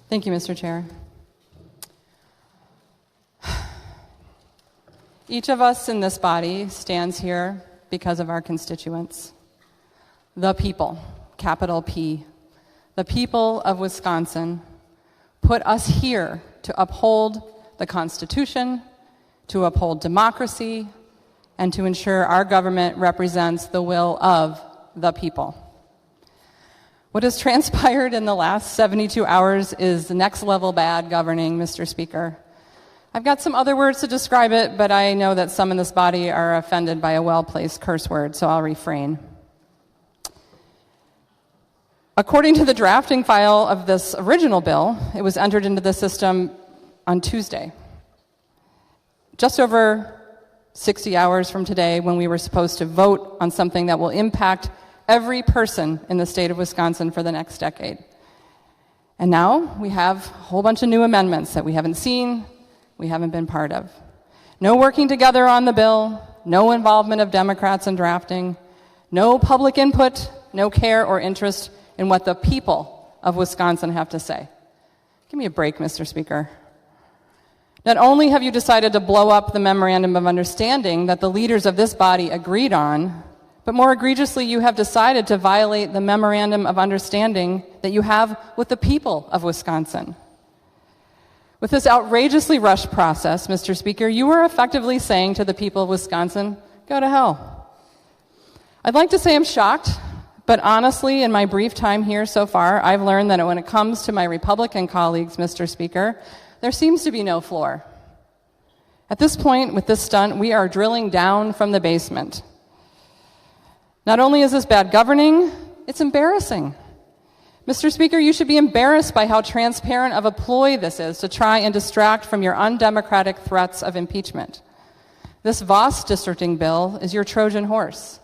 Thank you, Mr. Chair. Each of us in this body stands here because of our constituents. The people, capital P, the people of Wisconsin, put us here to uphold the Constitution, to uphold democracy, and to ensure our government represents the will of the people. What has transpired in the last 72 hours is next level bad governing, Mr. Speaker. I've got some other words to describe it, but I know that some in this body are offended by a well-placed curse word, so I'll refrain. According to the drafting file of this original bill, it was entered into the system on Tuesday, just over 60 hours from today, when we were supposed to vote on something that will impact every person in the state of Wisconsin for the next decade. And now we have a whole bunch of new amendments that we haven't seen, we haven't been part of. No working together on the bill, no involvement of Democrats in drafting, no public input, no care or interest in what the people of Wisconsin have to say. Give me a break, Mr. Speaker. Not only have you decided to blow up the memorandum of understanding that the leaders of this body agreed on, but more egregiously, you have decided to violate the memorandum of understanding that you have with the people of Wisconsin. With this outrageously rushed process, Mr. Speaker, you are effectively saying to the people of Wisconsin, go to hell. I'd like to say I'm shocked, but honestly, in my brief time here so far, I've learned that when it comes to my Republican colleagues, Mr. Speaker, there seems to be no floor. At this point, with this stunt, we are drilling down from the basement. Not only is this bad governing, it's embarrassing. Mr. Speaker, you should be embarrassed by how transparent of a ploy this is to try and distract from your undemocratic threats of impeachment. This Voss districting bill is your Trojan horse.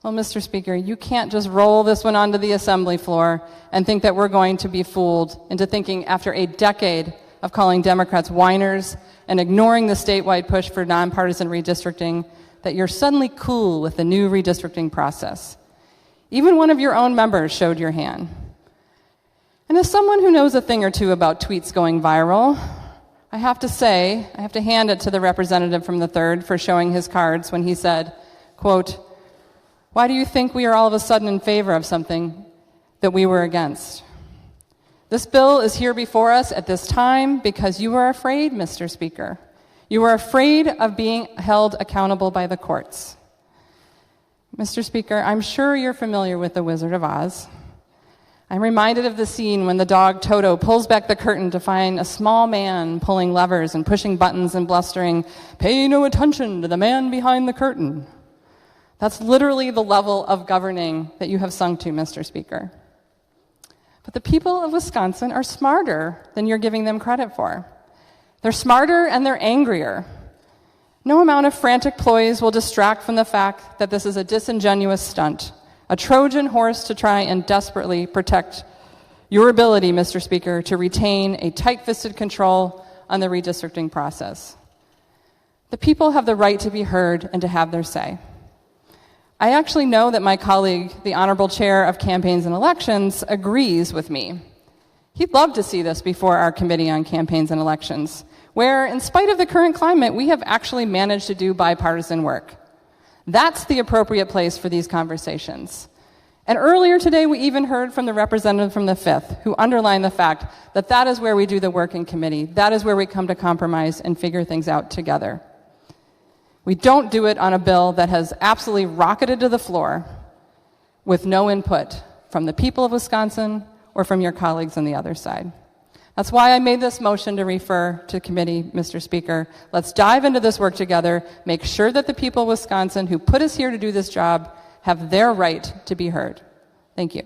Well, Mr. Speaker, you can't just roll this one onto the assembly floor and think that we're going to be fooled into thinking, after a decade of calling Democrats whiners and ignoring the statewide push for nonpartisan redistricting, that you're suddenly cool with the new redistricting process. Even one of your own members showed your hand. And as someone who knows a thing or two about tweets going viral, I have to hand it to the representative from the 3rd for showing his cards when he said, quote, "Why do you think we are all of a sudden in favor of something that we were against?" This bill is here before us at this time because you are afraid, Mr. Speaker. You are afraid of being held accountable by the courts. Mr. Speaker, I'm sure you're familiar with The Wizard of Oz. I'm reminded of the scene when the dog Toto pulls back the curtain to find a small man pulling levers and pushing buttons and blustering, "Pay no attention to the man behind the curtain." That's literally the level of governing that you have sunk to, Mr. Speaker. But the people of Wisconsin are smarter than you're giving them credit for. They're smarter and they're angrier. No amount of frantic ploys will distract from the fact that this is a disingenuous stunt, a Trojan horse to try and desperately protect your ability, Mr. Speaker, to retain a tight-fisted control on the redistricting process. The people have the right to be heard and to have their say. I actually know that my colleague, the Honorable Chair of Campaigns and Elections, agrees with me. He'd love to see this before our Committee on Campaigns and Elections, where, in spite of the current climate, we have actually managed to do bipartisan work. That's the appropriate place for these conversations. And earlier today, we even heard from the representative from the 5th, who underlined the fact that that is where we do the work in committee. That is where we come to compromise and figure things out together. We don't do it on a bill that has absolutely rocketed to the floor with no input from the people of Wisconsin or from your colleagues on the other side. That's why I made this motion to refer to committee, Mr. Speaker. Let's dive into this work together, make sure that the people of Wisconsin who put us here to do this job have their right to be heard. Thank you.